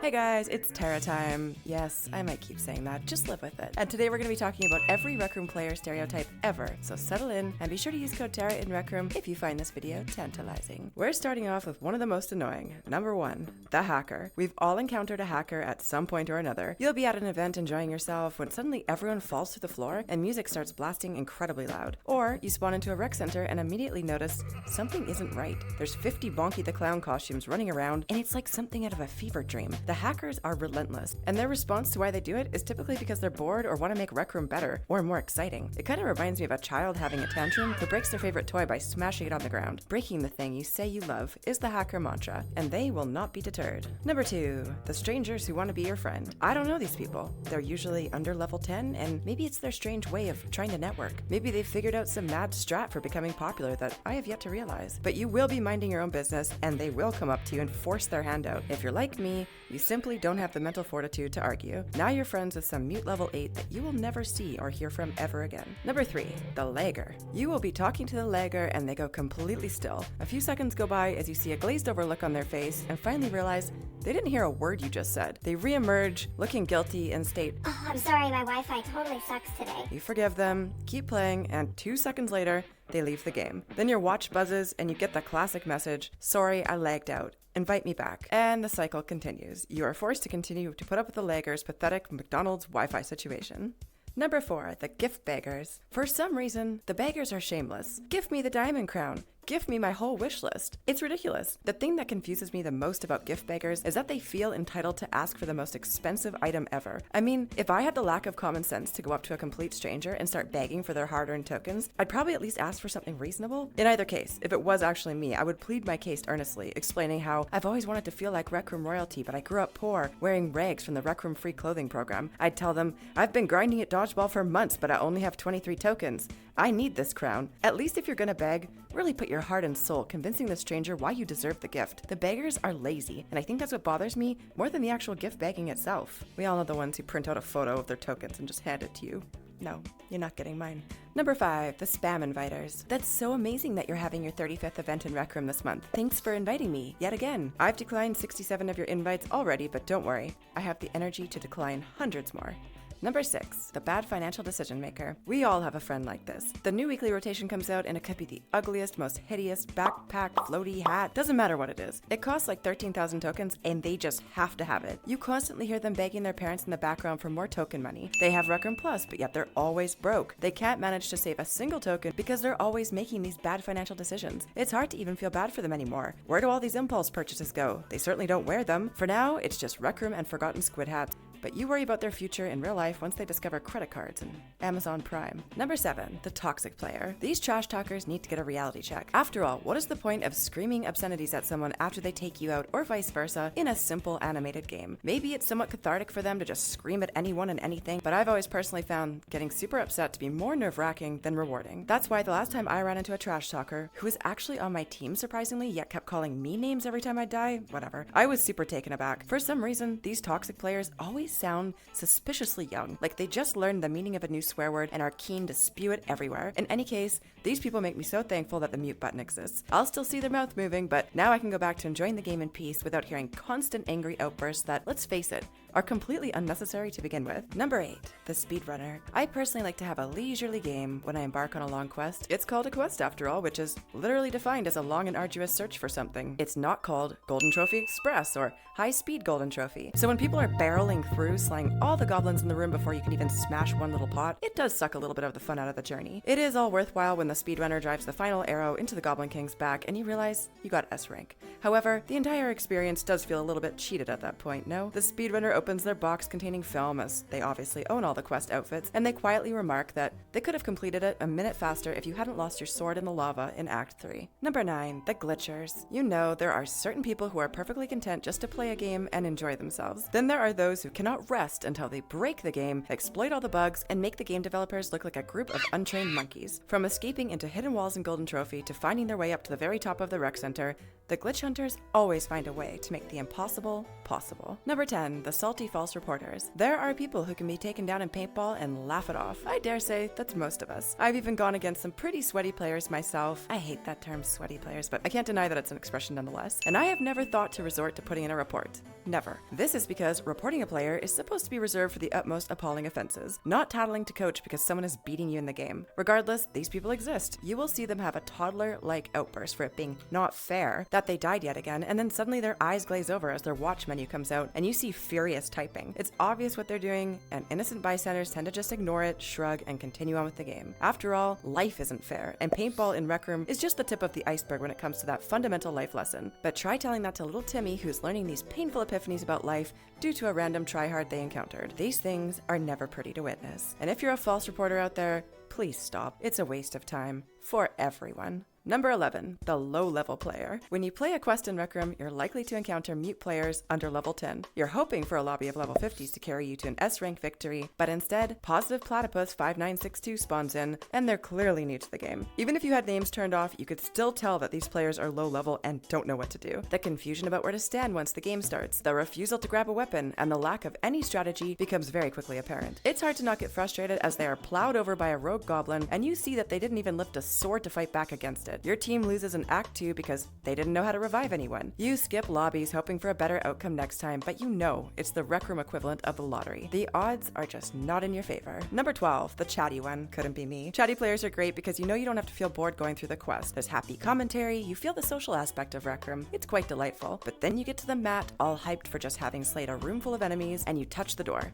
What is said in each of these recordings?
Hey guys, it's Tara time. Yes, I might keep saying that, just live with it. And today we're going to be talking about every Rec Room player stereotype ever, so settle in and be sure to use code Tara in Rec Room if you find this video tantalizing. We're starting off with one of the most annoying. Number 1, the hacker. We've all encountered a hacker at some point or another. You'll be at an event enjoying yourself when suddenly everyone falls to the floor and music starts blasting incredibly loud. Or you spawn into a rec center and immediately notice something isn't right. There's 50 Bonky the Clown costumes running around and it's like something out of a fever dream. The hackers are relentless, and their response to why they do it is typically because they're bored or want to make Rec Room better or more exciting. It kind of reminds me of a child having a tantrum who breaks their favorite toy by smashing it on the ground. Breaking the thing you say you love is the hacker mantra, and they will not be deterred. Number 2, the strangers who want to be your friend. I don't know these people. They're usually under level 10, and maybe it's their strange way of trying to network. Maybe they've figured out some mad strat for becoming popular that I have yet to realize. But you will be minding your own business, and they will come up to you and force their hand out. If you're like me, you simply don't have the mental fortitude to argue. Now you're friends with some mute level 8 that you will never see or hear from ever again. Number 3, the lagger. You will be talking to the lagger and they go completely still. A few seconds go by as you see a glazed over look on their face and finally realize they didn't hear a word you just said. They re-emerge, looking guilty, and state, "Oh, I'm sorry, my Wi-Fi totally sucks today." You forgive them, keep playing, and 2 seconds later, they leave the game. Then your watch buzzes and you get the classic message, "Sorry, I lagged out. Invite me back." And the cycle continues. You are forced to continue to put up with the lagger's pathetic McDonald's Wi-Fi situation. Number 4, the gift beggars. For some reason, the beggars are shameless. Give me the diamond crown. Give me my whole wish list. It's ridiculous. The thing that confuses me the most about gift beggars is that they feel entitled to ask for the most expensive item ever. I mean, if I had the lack of common sense to go up to a complete stranger and start begging for their hard-earned tokens, I'd probably at least ask for something reasonable. In either case, if it was actually me, I would plead my case earnestly, explaining how I've always wanted to feel like Rec Room royalty, but I grew up poor, wearing rags from the Rec Room free clothing program. I'd tell them, I've been grinding at dodgeball for months, but I only have 23 tokens. I need this crown. At least if you're gonna beg, really put your heart and soul convincing the stranger why you deserve the gift. The beggars are lazy, and I think that's what bothers me more than the actual gift begging itself. We all know the ones who print out a photo of their tokens and just hand it to you. No, you're not getting mine. Number 5, the spam inviters. That's so amazing that you're having your 35th event in Rec Room this month. Thanks for inviting me, yet again. I've declined 67 of your invites already, but don't worry, I have the energy to decline hundreds more. Number 6, the bad financial decision maker. We all have a friend like this. The new weekly rotation comes out and it could be the ugliest, most hideous backpack, floaty hat. Doesn't matter what it is. It costs like 13,000 tokens and they just have to have it. You constantly hear them begging their parents in the background for more token money. They have Rec Room Plus, but yet they're always broke. They can't manage to save a single token because they're always making these bad financial decisions. It's hard to even feel bad for them anymore. Where do all these impulse purchases go? They certainly don't wear them. For now, it's just Rec Room and forgotten squid hats. But you worry about their future in real life once they discover credit cards and Amazon Prime. Number 7, the toxic player. These trash talkers need to get a reality check. After all, what is the point of screaming obscenities at someone after they take you out or vice versa in a simple animated game? Maybe it's somewhat cathartic for them to just scream at anyone and anything, but I've always personally found getting super upset to be more nerve-wracking than rewarding. That's why the last time I ran into a trash talker, who was actually on my team surprisingly, yet kept calling me names every time I die, whatever, I was super taken aback. For some reason, these toxic players always sound suspiciously young, like they just learned the meaning of a new swear word and are keen to spew it everywhere. In any case, these people make me so thankful that the mute button exists. I'll still see their mouth moving, but now I can go back to enjoying the game in peace without hearing constant angry outbursts that, let's face it, are completely unnecessary to begin with. Number 8, the speedrunner. I personally like to have a leisurely game when I embark on a long quest. It's called a quest after all, which is literally defined as a long and arduous search for something. It's not called Golden Trophy Express or High Speed Golden Trophy. So when people are barreling through, slaying all the goblins in the room before you can even smash one little pot, it does suck a little bit of the fun out of the journey. It is all worthwhile when the speedrunner drives the final arrow into the Goblin King's back and you realize you got S rank. However, the entire experience does feel a little bit cheated at that point, no? The speedrunner opens their box containing film, as they obviously own all the quest outfits, and they quietly remark that they could have completed it a minute faster if you hadn't lost your sword in the lava in Act 3. Number 9, the glitchers. You know, there are certain people who are perfectly content just to play a game and enjoy themselves. Then there are those who cannot rest until they break the game, exploit all the bugs, and make the game developers look like a group of untrained monkeys. From escaping into hidden walls in Golden Trophy to finding their way up to the very top of the rec center, The glitch hunters always find a way to make the impossible possible. Number 10, the salty false reporters. There are people who can be taken down in paintball and laugh it off. I dare say that's most of us. I've even gone against some pretty sweaty players myself. I hate that term, sweaty players, but I can't deny that it's an expression nonetheless. And I have never thought to resort to putting in a report. Never. This is because reporting a player is supposed to be reserved for the utmost appalling offenses, not tattling to coach because someone is beating you in the game. Regardless, these people exist. You will see them have a toddler-like outburst for it being not fair that they died yet again, and then suddenly their eyes glaze over as their watch menu comes out and you see furious typing. It's obvious what they're doing, and innocent bystanders tend to just ignore it, shrug, and continue on with the game. After all, life isn't fair, and paintball in Rec Room is just the tip of the iceberg when it comes to that fundamental life lesson. But try telling that to little Timmy who's learning these painful epiphanies about life due to a random tryhard they encountered. These things are never pretty to witness. And if you're a false reporter out there, please stop. It's a waste of time for everyone. Number 11, the low-level player. When you play a quest in Rec Room, you're likely to encounter mute players under level 10. You're hoping for a lobby of level 50s to carry you to an S-rank victory, but instead, Positive Platypus 5962 spawns in, and they're clearly new to the game. Even if you had names turned off, you could still tell that these players are low-level and don't know what to do. The confusion about where to stand once the game starts, the refusal to grab a weapon, and the lack of any strategy becomes very quickly apparent. It's hard to not get frustrated as they are plowed over by a rogue goblin, and you see that they didn't even lift a sword to fight back against it. Your team loses in Act 2 because they didn't know how to revive anyone. You skip lobbies hoping for a better outcome next time, but you know it's the Rec Room equivalent of the lottery. The odds are just not in your favor. Number 12, the chatty one. Couldn't be me. Chatty players are great because you know you don't have to feel bored going through the quest. There's happy commentary, you feel the social aspect of Rec Room. It's quite delightful. But then you get to the mat, all hyped for just having slayed a room full of enemies, and you touch the door.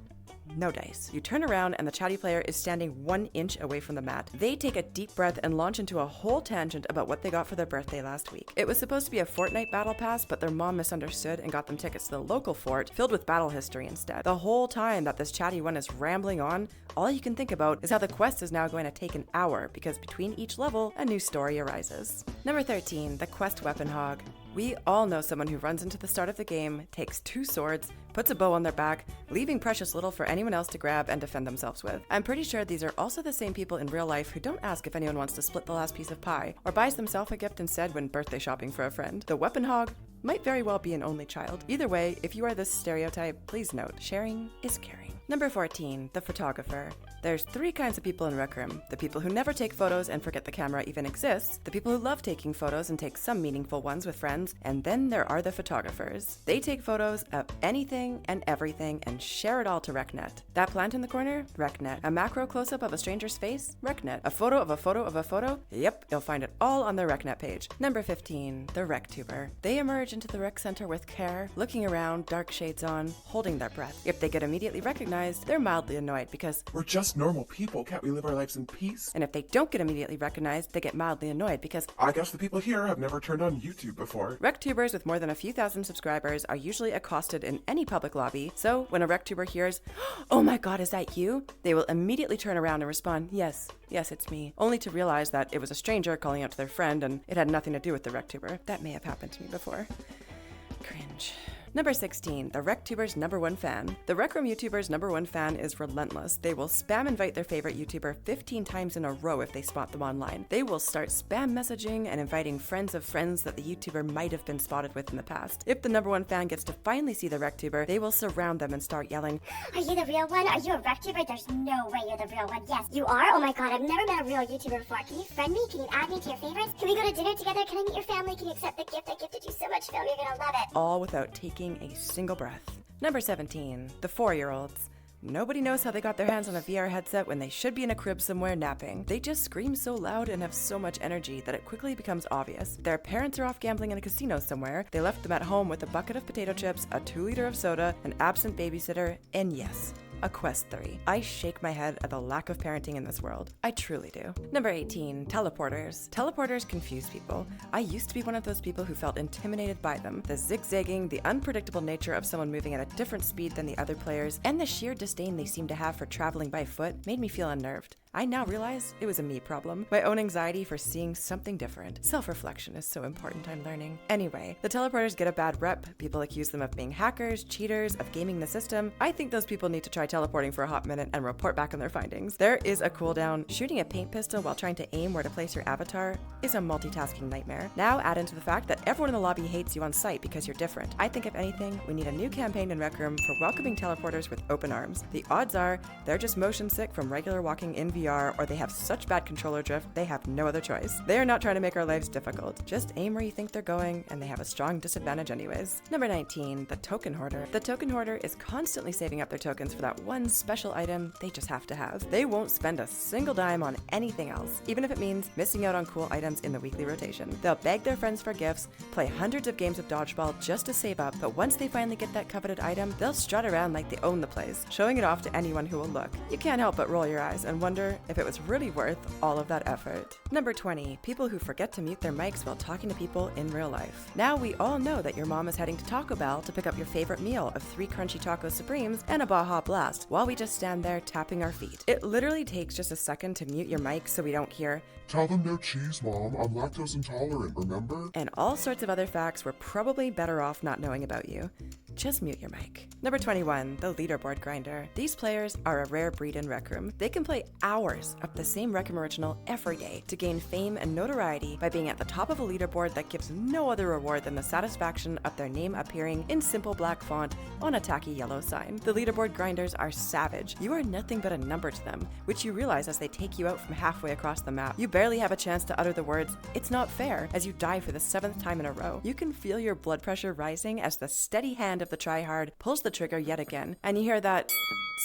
No dice. You turn around and the chatty player is standing 1 inch away from the mat. They take a deep breath and launch into a whole tangent about what they got for their birthday last week. It was supposed to be a Fortnite battle pass, but their mom misunderstood and got them tickets to the local fort filled with battle history instead. The whole time that this chatty one is rambling on, all you can think about is how the quest is now going to take an hour because between each level, a new story arises. Number 13, the quest weapon hog. We all know someone who runs into the start of the game, takes 2 swords, puts a bow on their back, leaving precious little for anyone else to grab and defend themselves with. I'm pretty sure these are also the same people in real life who don't ask if anyone wants to split the last piece of pie, or buys themselves a gift instead when birthday shopping for a friend. The weapon hog might very well be an only child. Either way, if you are this stereotype, please note, sharing is caring. Number 14, the photographer. There's 3 kinds of people in Rec Room. The people who never take photos and forget the camera even exists, the people who love taking photos and take some meaningful ones with friends, and then there are the photographers. They take photos of anything and everything and share it all to RecNet. That plant in the corner? RecNet. A macro close-up of a stranger's face? RecNet. A photo of a photo of a photo? Yep, you'll find it all on their RecNet page. Number 15, the RecTuber. They emerge into the rec center with care, looking around, dark shades on, holding their breath. If they get immediately recognized, they're mildly annoyed because we're just normal people, can't we live our lives in peace? And if they don't get immediately recognized, they get mildly annoyed because I guess the people here have never turned on YouTube before. RecTubers with more than a few thousand subscribers are usually accosted in any public lobby, so when a RecTuber hears, "Oh my god, is that you?" they will immediately turn around and respond, yes, it's me, only to realize that it was a stranger calling out to their friend and it had nothing to do with the RecTuber. That may have happened to me before. Cringe. Number 16, the RecTuber's #1 fan. The Rec Room YouTuber's #1 fan is relentless. They will spam invite their favorite YouTuber 15 times in a row if they spot them online. They will start spam messaging and inviting friends of friends that the YouTuber might have been spotted with in the past. If the #1 fan gets to finally see the RecTuber, they will surround them and start yelling, Are you the real one? Are you a RecTuber? There's no way you're the real one. Yes, you are? Oh my god, I've never met a real YouTuber before. Can you friend me? Can you add me to your favorites? Can we go to dinner together? Can I meet your family? Can you accept the gift I gifted you so much, Phil? You're gonna love it. all without taking a single breath. Number 17, the 4-year-olds. Nobody knows how they got their hands on a VR headset when they should be in a crib somewhere napping. They just scream so loud and have so much energy that it quickly becomes obvious. Their parents are off gambling in a casino somewhere, they left them at home with a bucket of potato chips, a 2-liter of soda, an absent babysitter, and yes, a Quest 3. I shake my head at the lack of parenting in this world. I truly do. Number 18, teleporters. Teleporters confuse people. I used to be one of those people who felt intimidated by them. The zigzagging, the unpredictable nature of someone moving at a different speed than the other players, and the sheer disdain they seem to have for traveling by foot made me feel unnerved. I now realize it was a me problem. My own anxiety for seeing something different. Self-reflection is so important, I'm learning. Anyway, the teleporters get a bad rep. People accuse them of being hackers, cheaters, of gaming the system. I think those people need to try teleporting for a hot minute and report back on their findings. There is a cooldown. Shooting a paint pistol while trying to aim where to place your avatar is a multitasking nightmare. Now add into the fact that everyone in the lobby hates you on sight because you're different. I think if anything, we need a new campaign in Rec Room for welcoming teleporters with open arms. The odds are they're just motion sick from regular walking in VR, or they have such bad controller drift they have no other choice. They are not trying to make our lives difficult. Just aim where you think they're going, and they have a strong disadvantage anyways. Number 19, the Token Hoarder. The Token Hoarder is constantly saving up their tokens for that one special item they just have to have. They won't spend a single dime on anything else, even if it means missing out on cool items in the weekly rotation. They'll beg their friends for gifts, play hundreds of games of dodgeball just to save up, but once they finally get that coveted item, they'll strut around like they own the place, showing it off to anyone who will look. You can't help but roll your eyes and wonder if it was really worth all of that effort. Number 20, people who forget to mute their mics while talking to people in real life. Now we all know that your mom is heading to Taco Bell to pick up your favorite meal of 3 crunchy taco supremes and a Baja Blast, while we just stand there tapping our feet. It literally takes just a second to mute your mic so we don't hear, "Tell them no cheese, Mom. I'm lactose intolerant, remember?" and all sorts of other facts we're probably better off not knowing about you. Just mute your mic. Number 21, the Leaderboard Grinder. These players are a rare breed in Rec Room. They can play hours of the same Rec Room original every day to gain fame and notoriety by being at the top of a leaderboard that gives no other reward than the satisfaction of their name appearing in simple black font on a tacky yellow sign. The Leaderboard Grinders are savage. You are nothing but a number to them, which you realize as they take you out from halfway across the map. You barely have a chance to utter the words, "It's not fair," as you die for the 7th time in a row. You can feel your blood pressure rising as the steady hand of the tryhard pulls the trigger yet again, and you hear that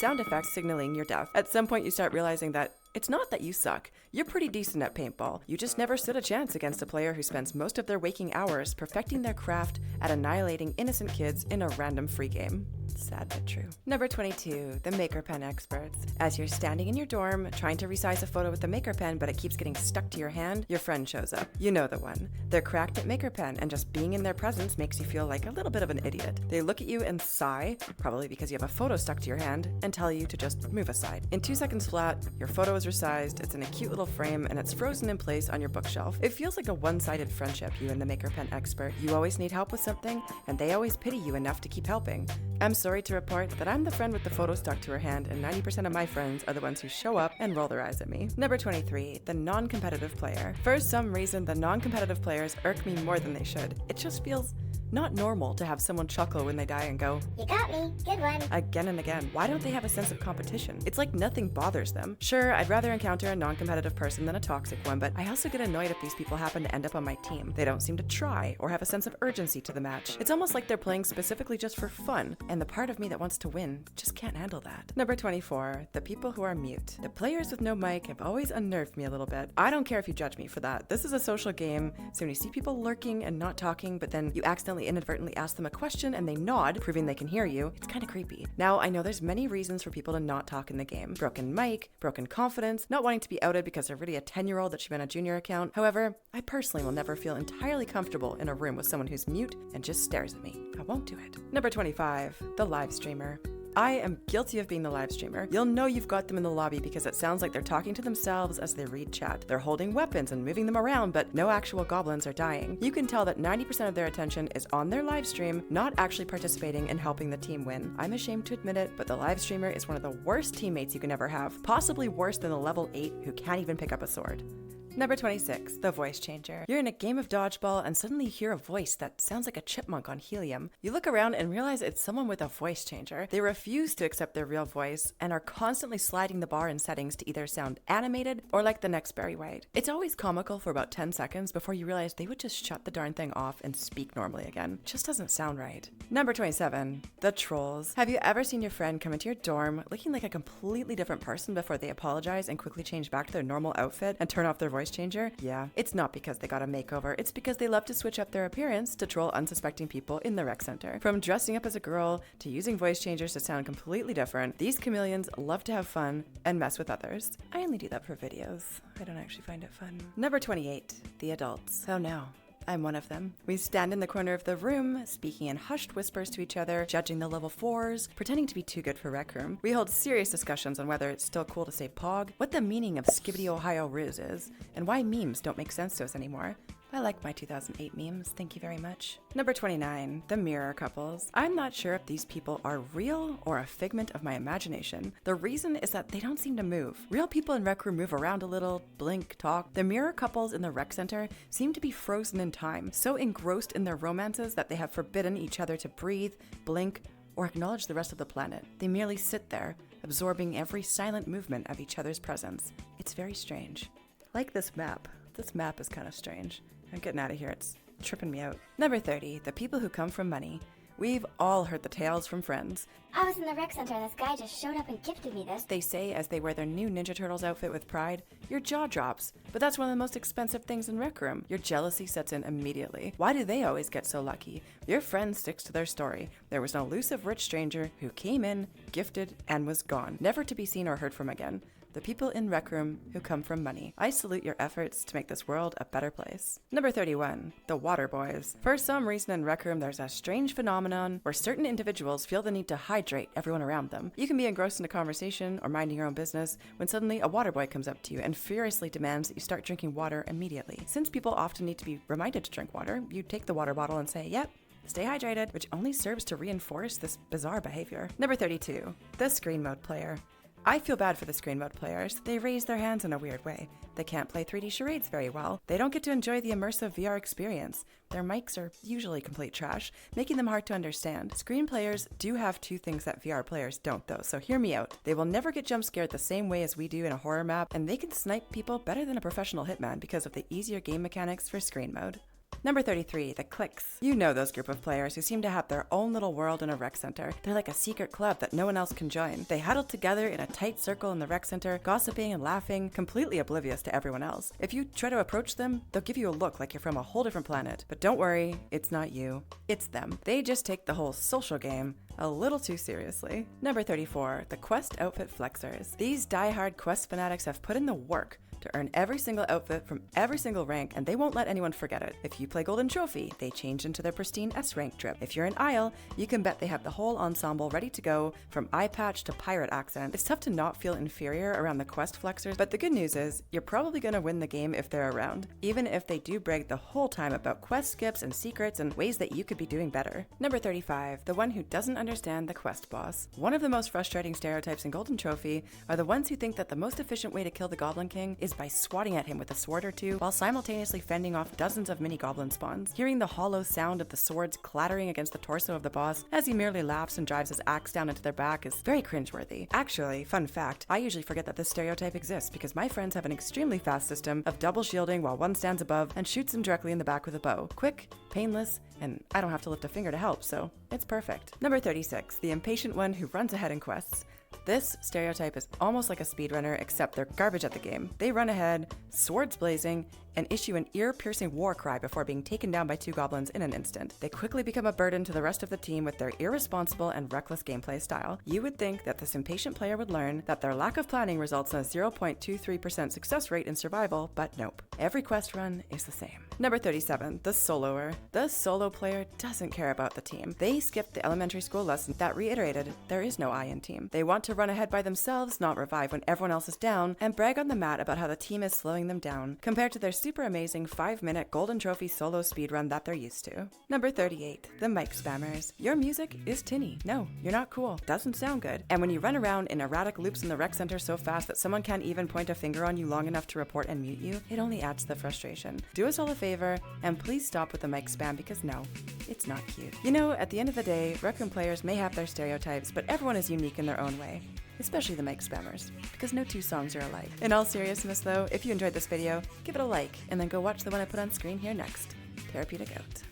sound effect signaling you're deaf. At some point you start realizing that it's not that you suck. You're pretty decent at paintball. You just never stood a chance against a player who spends most of their waking hours perfecting their craft at annihilating innocent kids in a random free game. Sad but true. Number 22, the Maker Pen experts. As you're standing in your dorm, trying to resize a photo with the Maker Pen, but it keeps getting stuck to your hand, your friend shows up. You know the one. They're cracked at Maker Pen, and just being in their presence makes you feel like a little bit of an idiot. They look at you and sigh, probably because you have a photo stuck to your hand, and tell you to just move aside. In 2 seconds flat, your photo is resized, it's in a cute little frame, and it's frozen in place on your bookshelf. It feels like a one-sided friendship, you and the Maker Pen expert. You always need help with something, and they always pity you enough to keep helping. I'm sorry to report that I'm the friend with the photo stuck to her hand, and 90% of my friends are the ones who show up and roll their eyes at me. Number 23, the non-competitive player. For some reason, the non-competitive players irk me more than they should. It just feels not normal to have someone chuckle when they die and go, You got me. Good one. again and again. Why don't they have a sense of competition? It's like nothing bothers them. Sure, I'd rather encounter a non-competitive person than a toxic one, but I also get annoyed if these people happen to end up on my team. They don't seem to try or have a sense of urgency to the match. It's almost like they're playing specifically just for fun, and the part of me that wants to win just can't handle that. Number 24, the people who are mute. The players with no mic have always unnerved me a little bit. I don't care if you judge me for that. This is a social game, so when you see people lurking and not talking, but then you accidentally inadvertently ask them a question and they nod, proving they can hear you, it's kind of creepy. Now, I know there's many reasons for people to not talk in the game. Broken mic, broken confidence, not wanting to be outed because they're really a 10-year-old that should be on a junior account. However, I personally will never feel entirely comfortable in a room with someone who's mute and just stares at me. I won't do it. Number 25, the live streamer. I am guilty of being the live streamer. You'll know you've got them in the lobby because it sounds like they're talking to themselves as they read chat. They're holding weapons and moving them around, but no actual goblins are dying. You can tell that 90% of their attention is on their live stream, not actually participating in helping the team win. I'm ashamed to admit it, but the live streamer is one of the worst teammates you can ever have, possibly worse than the level 8 who can't even pick up a sword. Number 26, the voice changer. You're in a game of dodgeball and suddenly you hear a voice that sounds like a chipmunk on helium. You look around and realize it's someone with a voice changer. They refuse to accept their real voice and are constantly sliding the bar in settings to either sound animated or like the next Barry White. It's always comical for about 10 seconds before you realize they would just shut the darn thing off and speak normally again. Just doesn't sound right. Number 27, the trolls. Have you ever seen your friend come into your dorm looking like a completely different person before they apologize and quickly change back to their normal outfit and turn off their voice changer? Yeah, it's not because they got a makeover, it's because they love to switch up their appearance to troll unsuspecting people in the rec center. From dressing up as a girl to using voice changers to sound completely different, these chameleons love to have fun and mess with others. I only do that for videos. I don't actually find it fun. Number 28, the adults. Oh no. I'm one of them. We stand in the corner of the room, speaking in hushed whispers to each other, judging the level 4s, pretending to be too good for Rec Room. We hold serious discussions on whether it's still cool to say pog, what the meaning of Skibbity Ohio Riz is, and why memes don't make sense to us anymore. I like my 2008 memes, thank you very much. Number 29, the mirror couples. I'm not sure if these people are real or a figment of my imagination. The reason is that they don't seem to move. Real people in Rec Room move around a little, blink, talk. The mirror couples in the rec center seem to be frozen in time, so engrossed in their romances that they have forbidden each other to breathe, blink, or acknowledge the rest of the planet. They merely sit there, absorbing every silent movement of each other's presence. It's very strange. Like this map. This map is kind of strange. I'm getting out of here, it's tripping me out. Number 30, the people who come from money. We've all heard the tales from friends. I was in the rec center and this guy just showed up and gifted me this. They say as they wear their new Ninja Turtles outfit with pride, your jaw drops. But that's one of the most expensive things in Rec Room. Your jealousy sets in immediately. Why do they always get so lucky? Your friend sticks to their story. There was an elusive rich stranger who came in, gifted, and was gone, never to be seen or heard from again. The people in Rec Room who come from money. I salute your efforts to make this world a better place. Number 31, the Waterboys. For some reason in Rec Room, there's a strange phenomenon where certain individuals feel the need to hydrate everyone around them. You can be engrossed in a conversation or minding your own business when suddenly a Waterboy comes up to you and furiously demands that you start drinking water immediately. Since people often need to be reminded to drink water, you take the water bottle and say, yep, stay hydrated, which only serves to reinforce this bizarre behavior. Number 32, the screen mode player. I feel bad for the screen mode players. They raise their hands in a weird way. They can't play 3D charades very well. They don't get to enjoy the immersive VR experience. Their mics are usually complete trash, making them hard to understand. Screen players do have two things that VR players don't though, so hear me out. They will never get jump scared the same way as we do in a horror map, and they can snipe people better than a professional hitman because of the easier game mechanics for screen mode. Number 33, the cliques. You know those group of players who seem to have their own little world in a rec center. They're like a secret club that no one else can join. They huddle together in a tight circle in the rec center, gossiping and laughing, completely oblivious to everyone else. If you try to approach them, they'll give you a look like you're from a whole different planet. But don't worry, it's not you, it's them. They just take the whole social game a little too seriously. Number 34, the quest outfit flexers. These diehard quest fanatics have put in the work to earn every single outfit from every single rank, and they won't let anyone forget it. If you play Golden Trophy, they change into their pristine S rank drip. If you're in Isle, you can bet they have the whole ensemble ready to go, from eye patch to pirate accent. It's tough to not feel inferior around the quest flexers, but the good news is, you're probably gonna win the game if they're around, even if they do brag the whole time about quest skips and secrets and ways that you could be doing better. Number 35, the one who doesn't understand the quest boss. One of the most frustrating stereotypes in Golden Trophy are the ones who think that the most efficient way to kill the Goblin King is by swatting at him with a sword or two while simultaneously fending off dozens of mini goblin spawns. Hearing the hollow sound of the swords clattering against the torso of the boss as he merely laughs and drives his axe down into their back is very cringeworthy. Actually, fun fact, I usually forget that this stereotype exists because my friends have an extremely fast system of double shielding while one stands above and shoots him directly in the back with a bow. Quick, painless, and I don't have to lift a finger to help, so it's perfect. Number 36, the impatient one who runs ahead in quests. This stereotype is almost like a speedrunner, except they're garbage at the game. They run ahead, swords blazing, and issue an ear-piercing war cry before being taken down by two goblins in an instant. They quickly become a burden to the rest of the team with their irresponsible and reckless gameplay style. You would think that this impatient player would learn that their lack of planning results in a 0.23% success rate in survival, but nope. Every quest run is the same. Number 37, the soloer. The solo player doesn't care about the team. They skipped the elementary school lesson that reiterated there is no I in team. They want to run ahead by themselves, not revive when everyone else is down, and brag on the mat about how the team is slowing them down, compared to their super amazing 5-minute Golden Trophy solo speedrun that they're used to. Number 38, the mic spammers. Your music is tinny. No, you're not cool. Doesn't sound good. And when you run around in erratic loops in the rec center so fast that someone can't even point a finger on you long enough to report and mute you, it only adds to the frustration. Do us all a favor, and please stop with the mic spam because no, it's not cute. You know, at the end of the day, Rec Room players may have their stereotypes, but everyone is unique in their own way. Especially the mic spammers, because no two songs are alike. In all seriousness though, if you enjoyed this video, give it a like, and then go watch the one I put on screen here next. Tarapeutic out.